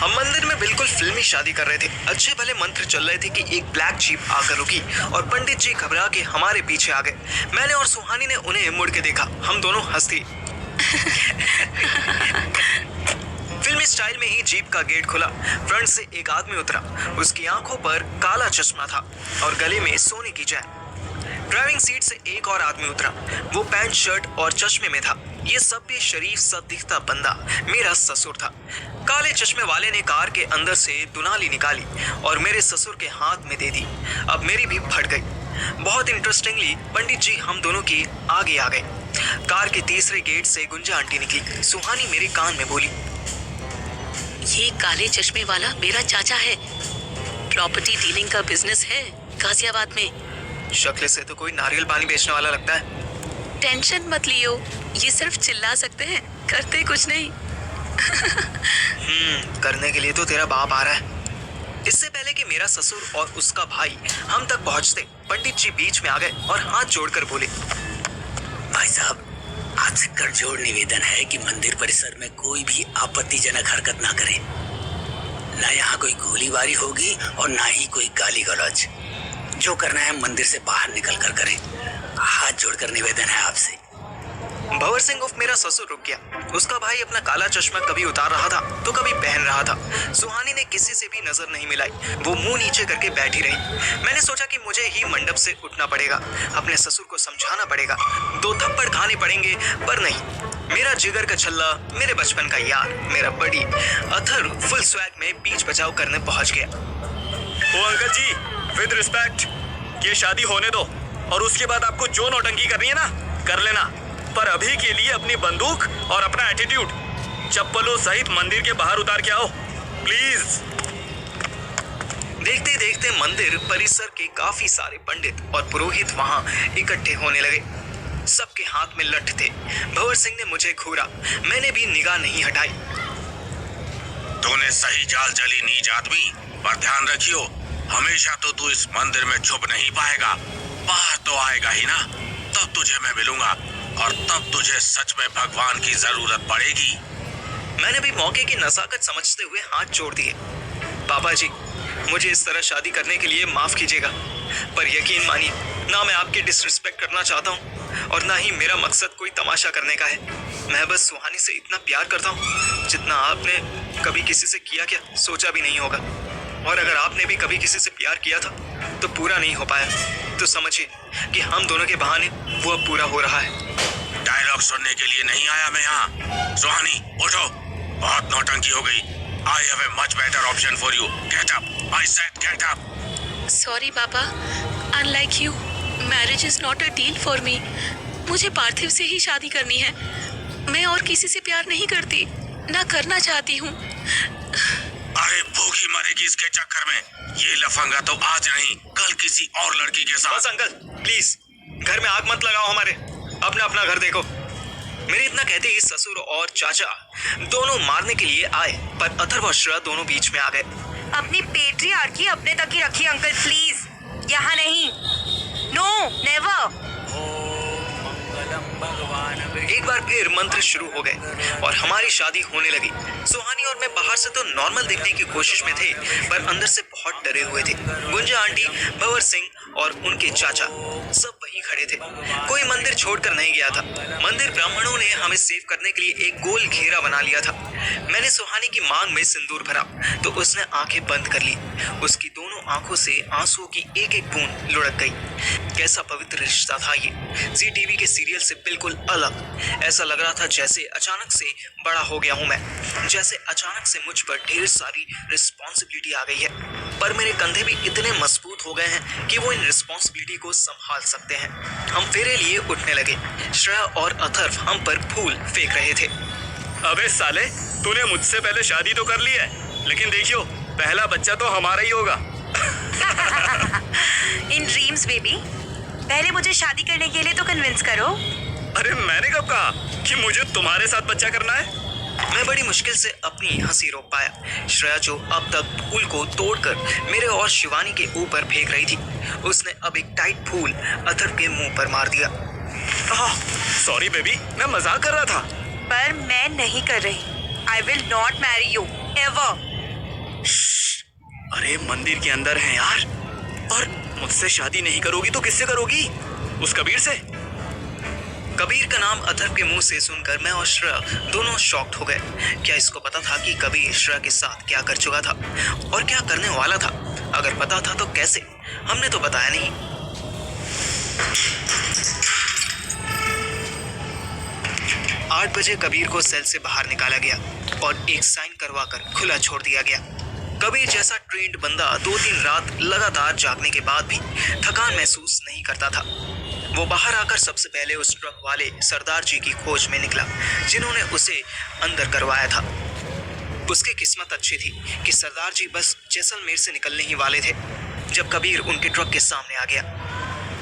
हम मंदिर में बिल्कुल फिल्मी शादी कर रहे थे। अच्छे भले मंत्र चल रहे थे कि एक ब्लैक जीप आकर रुकी और पंडित जी घबरा के हमारे पीछे आ गए। मैंने और सुहानी ने उन्हें मुड़ के देखा। हम दोनों हंस दिए। फिल्मी स्टाइल में ही जीप का गेट खुला। फ्रंट से एक आदमी उतरा। उसकी आंखों पर काला चश्मा था और गले में सोने की चैन। ड्राइविंग सीट से एक और आदमी उतरा। वो पैंट शर्ट और चश्मे में था। ये सभ्य शरीफ सा दिखता बंदा मेरा ससुर था। काले चश्मे वाले ने कार के अंदर से दुनाली निकाली और मेरे ससुर के हाथ में दे दी। अब मेरी भी फट गई। बहुत इंटरेस्टिंगली पंडित जी हम दोनों के आगे आ गए। कार के तीसरे गेट से गुंजा आंटी निकली। सुहानी मेरे कान में बोली, ये काले चश्मे वाला मेरा चाचा है। प्रॉपर्टी डीलिंग का बिजनेस है गाजियाबाद में। शक्ल से तो कोई नारियल पानी बेचने वाला लगता है। टेंशन मत लियो, ये सिर्फ चिल्ला सकते हैं, करते कुछ नहीं। करने के लिए तो तेरा बाप आ रहा है। इससे पहले कि मेरा ससुर और उसका भाई हम तक पहुंचते, पंडित जी बीच में आ गए और हाथ जोड़कर बोले, भाई साहब, आपसे करजोड़ निवेदन है कि मंदिर परिसर में कोई भी आपत्तिजनक हरकत ना करें। ना यहाँ कोई गोलीबारी होगी और ना ही कोई गाली गलौज। जो करना है मंदिर से बाहर निकल कर करें। हाथ जोड़कर निवेदन है आपसे। भंवर सिंह उर्फ मेरा ससुर रुक गया। उसका भाई अपना काला चश्मा कभी उतार रहा था तो कभी पहन रहा था। सुहानी ने किसी से भी नजर नहीं मिलाई। वो मुंह नीचे करके बैठी रही। मैंने सोचा कि मुझे ही मंडप से उठना पड़ेगा, अपने ससुर को समझाना पड़ेगा, 2 थप्पड़ खाने पड़ेंगे। पर नहीं, मेरा जिगर का छल्ला, मेरे बचपन का यार, मेरा बड़ी अथर फुल स्वैग में बीच बचाव करने पहुंच गया। ओ अंकल जी, विद रिस्पेक्ट, ये शादी होने दो और उसके बाद आपको जो नौटंकी करनी है ना, कर लेना। पर अभी के लिए अपनी बंदूक और अपना एटीट्यूड चप्पलों सहित मंदिर के बाहर उतार के आओ, प्लीज। देखते देखते मंदिर परिसर के काफी सारे पंडित और पुरोहित वहां इकट्ठे होने लगे। सबके हाथ में लठ थे। भंवर सिंह ने मुझे घूरा। मैंने भी निगाह नहीं हटाई। तूने सही चाल चली नीच आदमी, पर ध्यान रखियो, हमेशा तो तू इस मंदिर में छुप नहीं पाएगा। बाहर तो आएगा ही ना, तब तुझे मैं मिलूंगा और तब तुझे सच में भगवान की जरूरत पड़ेगी। मैंने भी मौके की नजाकत समझते हुए हाथ जोड़ दिए। पापा जी, मुझे इस तरह शादी करने के लिए माफ कीजिएगा, पर यकीन मानिए, ना मैं आपकी डिसरिस्पेक्ट करना चाहता हूँ और ना ही मेरा मकसद कोई तमाशा करने का है। मैं बस सुहानी से इतना प्यार करता हूँ जितना आपने कभी किसी से किया क्या सोचा भी नहीं होगा। और अगर आपने भी कभी किसी से प्यार किया था तो पूरा नहीं हो पाया, तो समझिए कि हम दोनों के बहाने वो अब पूरा हो रहा है। डायलॉग सुनने के लिए नहीं आया मैं यहाँ। सुहानी, उठो, बहुत नौटंकी हो गई। I have a much better option for you. Get up. I said get up. Sorry papa, unlike you, marriage is not a deal for me. मुझे पार्थिव से ही शादी करनी है। मैं और किसी से प्यार नहीं करती, ना करना चाहती हूँ। अरे भूखी मरेगी इसके चक्कर में। ये लफंगा तो आज नहीं, कल किसी और लड़की के साथ। बस अंकल, प्लीज घर में आग मत लगाओ हमारे। अपना अपना घर देखो। मेरे इतना कहते ही ससुर और चाचा दोनों मारने के लिए आए, पर अथर्व और श्रेया दोनों बीच में आ गए। अपनी पेट्रियार्की अपने तक ही रखिए अंकल, प्लीज, यहाँ नहीं। No, never. एक बार फिर मंत्र शुरू हो गए और हमारी शादी होने लगी। सुहानी और मैं बाहर से तो नॉर्मल दिखने की कोशिश में थे, पर अंदर से बहुत डरे हुए थे। गुंजा आंटी, भंवर सिंह और उनके चाचा सब वहीं खड़े थे। कोई मंदिर छोड़कर नहीं गया था। मंदिर ब्राह्मणों ने हमें सेव करने के लिए एक गोल घेरा बना लिया था। मैंने सुहानी की मांग में सिंदूर भरा तो उसने आंखें बंद कर ली। उसकी दोनों आंखों से आंसुओं की एक एक बूंद लुढ़क गई। कैसा पवित्र रिश्ता था ये, जी टीवी के सीरियल से बिल्कुल अलग। ऐसा लग रहा था जैसे अचानक से बड़ा हो गया हूं मैं, जैसे अचानक से मुझ पर ढेर सारी रिस्पॉन्सिबिलिटी आ गई है। पर मेरे कंधे भी इतने मजबूत हो गए हैं कि वो इन रिस्पॉन्सिबिलिटी को संभाल सकते हैं। हम फेरे लिए उठने लगे। श्रेया और अथर्व हम पर फूल फेंक रहे थे। अबे साले, तूने मुझसे पहले शादी तो कर ली है, लेकिन देखियो, पहला बच्चा तो हमारा ही होगा। इन ड्रीम्स बेबी, पहले मुझे शादी करने के लिए तो कन्विंस करो। अरे मैंने कब कहा कि मुझे तुम्हारे साथ बच्चा करना है? मैं बड़ी मुश्किल से अपनी हंसी रोक पाया। श्रेया जो अब तक फूल को तोड़कर मेरे और शिवानी के ऊपर फेंक रही थी, उसने अब एक टाइट फूल अथर्व के मुंह पर मार दिया। सॉरी बेबी, मैं मजाक कर रहा था। पर मैं नहीं कर रही। I will not marry you ever. अरे मंदिर के अंदर है यार। और मुझसे शादी नहीं करोगी तो किससे करोगी? उस कबीर से। कबीर का नाम अथर्व के मुंह से सुनकर मैं और श्रेया दोनों शॉक्ड हो गए। क्या इसको पता था कि कबीर श्रेया के साथ क्या कर चुका था और क्या करने वाला था? अगर पता था तो कैसे? हमने तो बताया नहीं। 8 बजे कबीर को सेल से बाहर निकाला गया और एक साइन करवा कर खुला छोड़ दिया गया। कबीर जैसा ट्रेंड बंदा 2-3 रात लगातार जागने के बाद भी थकान महसूस नहीं करता था। वो बाहर आकर सबसे पहले उस ट्रक वाले सरदार जी की खोज में निकला जिन्होंने उसे अंदर करवाया था। उसकी किस्मत अच्छी थी कि सरदार जी बस जैसलमेर से निकलने ही वाले थे जब कबीर उनके ट्रक के सामने आ गया।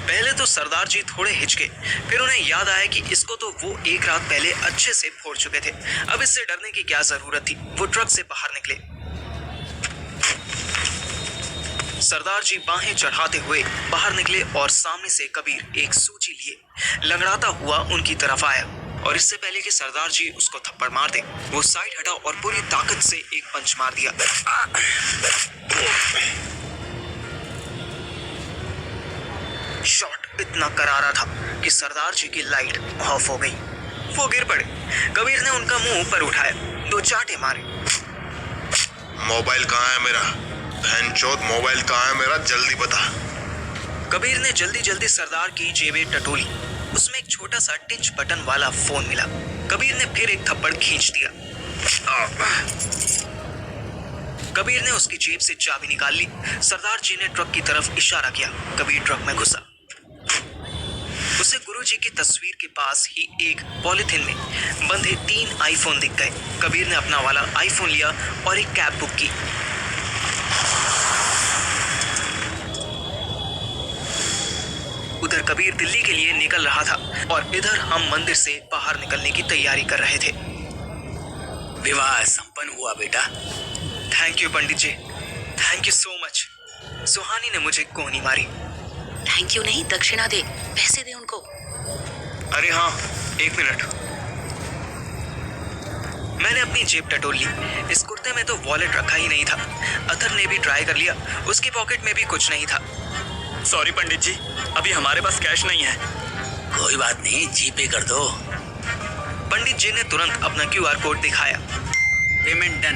पहले तो सरदार जी थोड़े हिचके, फिर उन्हें याद आया कि इसको तो वो एक रात पहले अच्छे से फोड़ चुके थे। अब इससे डरने की क्या जरूरत थी? वो ट्रक से बाहर निकले। सरदार जी बाहें चढ़ाते हुए बाहर निकले और सामने से कबीर एक सूची लिए लंगड़ाता हुआ उनकी तरफ आया और इससे पहले कि सरदार जी उसको थप्पड़ मार दे, वो साइड हटा और पूरी ताकत से एक पंच मार दिया। शॉट इतना करारा था कि सरदार जी की लाइट ऑफ हो गई। वो गिर पड़े। कबीर ने उनका मुंह ऊपर उठाया, 2 चांटे मारे। मोबाइल कहाँ है मेरा? बहनचोद मोबाइल कहाँ है मेरा? जल्दी बता। कबीर ने जल्दी जल्दी सरदार की जेबें टटोली। उसमें एक छोटा सा टिच बटन वाला फोन मिला। कबीर ने फिर एक थप्पड़ खींच दिया। कबीर ने उसकी जेब से चाबी निकाल ली। सरदार जी ने ट्रक की तरफ इशारा किया। कबीर ट्रक में घुसा। उसे गुरुजी की तस्वीर के पास ही एक पॉलिथीन में बंधे 3 आईफोन दिख गए। कबीर ने अपना वाला आईफोन लिया और एक कैब बुक की। उधर कबीर दिल्ली के लिए निकल रहा था और इधर हम मंदिर से बाहर निकलने की तैयारी कर रहे थे। विवाह संपन्न हुआ बेटा। Thank you pandit ji, thank you so much. Suhani ने मुझे कोहनी मारी। थैंक यू नहीं, दक्षिणा दे, पैसे दे उनको। अरे हाँ, 1 मिनट। मैंने अपनी जेब टटोल ली। इस कुर्ते में तो वॉलेट रखा ही नहीं था। अथर ने भी ट्राई कर लिया, उसकी पॉकेट में भी कुछ नहीं था। सॉरी पंडित जी, अभी हमारे पास कैश नहीं है। कोई बात नहीं, जीपे कर दो। पंडित जी ने तुरंत अपना QR कोड दिखाया। Payment done.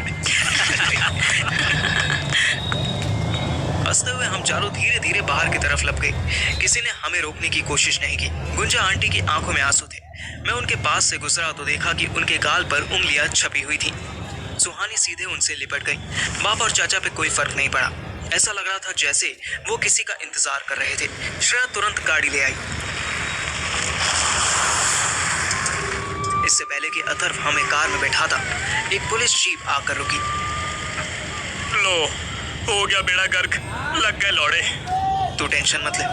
हंसते हुए हम चारों धीरे धीरे बाहर की तरफ लप गए। किसी ने हमें रोकने की कोशिश नहीं की। गुंजा आंटी की आंखों में आंसू थे। मैं उनके पास से गुजरा तो देखा कि उनके गाल पर उंगलियां छपी हुई थी। सुहानी सीधे उनसे लिपट गई। बाप और चाचा पे कोई फर्क नहीं पड़ा। ऐसा लग रहा था जैसे वो किसी का इंतजार कर रहे थे। श्रेया तुरंत गाड़ी ले आई। इससे पहले कि अथर्व हमें कार में बैठा था, एक पुलिस जीप आकर रुकी। लो, हो गया बेड़ा गर्क, लग गए लौड़े। तू टेंशन मत ले,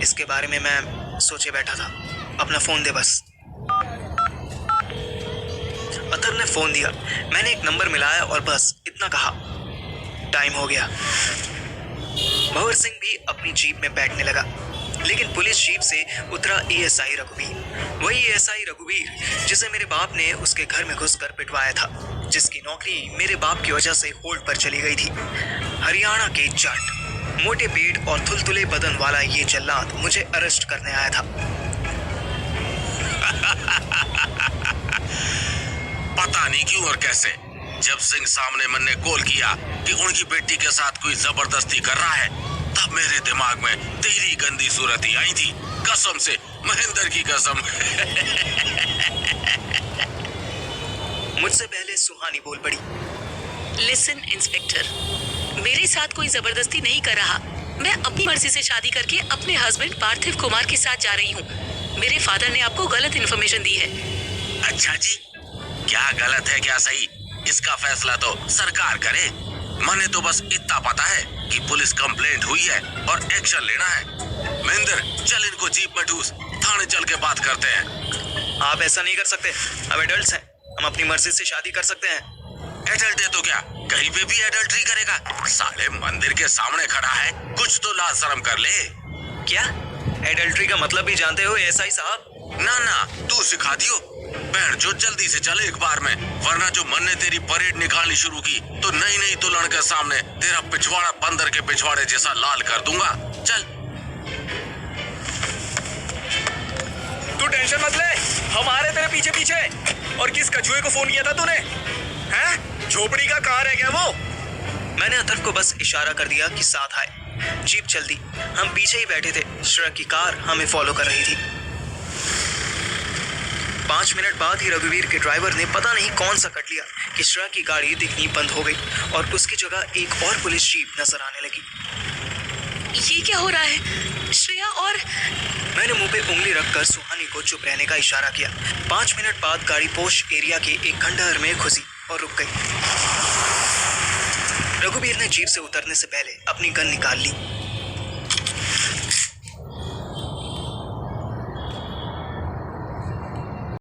इसके बारे में मैं सोचे बैठा था। अपना फोन दे बस। अथर्व ने फोन दिया। मैंने एक नंबर मिलाया और बस इतना कहा। टाइम हो गया। भंवर सिंह भी अपनी जीप में बैठने लगा, लेकिन पुलिस जीप से उतरा ASI रघुवीर। वही ASI रघुवीर जिसे मेरे बाप ने उसके घर में घुसकर पिटवाया था, जिसकी नौकरी मेरे बाप की वजह से होल्ड पर चली गई थी। हरियाणा के जट, मोटे पेट और थुलथुले बदन वाला ये जल्लाद मुझे अरेस्ट करने आया था। पता नहीं क्यों और कैसे जब सिंह सामने मन ने कॉल किया कि उनकी बेटी के साथ कोई जबरदस्ती कर रहा है, तब मेरे दिमाग में तेरी गंदी सूरत ही आई थी। कसम से, महेंद्र की कसम। मुझसे पहले सुहानी बोल पड़ी। लिसन इंस्पेक्टर, मेरे साथ कोई जबरदस्ती नहीं कर रहा। मैं अपनी मर्जी से शादी करके अपने हस्बैंड पार्थिव कुमार के साथ जा रही हूँ। मेरे फादर ने आपको गलत इन्फॉर्मेशन दी है। अच्छा जी, क्या गलत है क्या सही, इसका फैसला तो सरकार करे। मने तो बस इतना पता है कि पुलिस कंप्लेंट हुई है और एक्शन लेना है। महेंद्र, चल इनको जीप में ठूस, थाने चल के बात करते हैं। आप ऐसा नहीं कर सकते, हम एडल्ट्स हैं, हम अपनी मर्जी से शादी कर सकते हैं। एडल्ट है तो क्या कहीं पे भी एडल्ट्री करेगा? साले मंदिर के सामने खड़ा है, कुछ तो लाज शर्म कर ले। क्या एडल्ट्री का मतलब भी जानते हो ASI साहब? ना ना, तू सिखा दियो। बहन जो जल्दी से चल एक बार में, वरना जो मन ने तेरी परेड निकालनी शुरू की तो नहीं तो लड़के सामने तेरा पिछवाड़ा बंदर के पिछवाड़े जैसा लाल कर दूंगा। चल। तू टेंशन मत ले, हम आ रहे तेरे पीछे पीछे। और किस कछुए को फोन किया था तूने? हैं? झोपड़ी का कहाँ रह गया वो? मैंने अथर्व को बस इशारा कर दिया कि साथ आए। जीप चल दी। हम पीछे ही बैठे थे। श्रेया की कार हमें फॉलो कर रही थी। 5 मिनट बाद ही रघुवीर के ड्राइवर ने पता नहीं कौन सा कट लिया कि श्रेया की गाड़ी दिखनी बंद हो गई और उसकी जगह एक और पुलिस जीप नजर आने लगी। ये क्या हो रहा है? श्रेया और मैंने मुंह पे उंगली रखकर सुहानी को चुप रहने का इशारा किया। 5 मिनट बाद गाड़ी पोश एरिया के एक खंडहर में घुसी और रुक गई। रघुवीर ने जीप से उतरने से पहले अपनी गन निकाल ली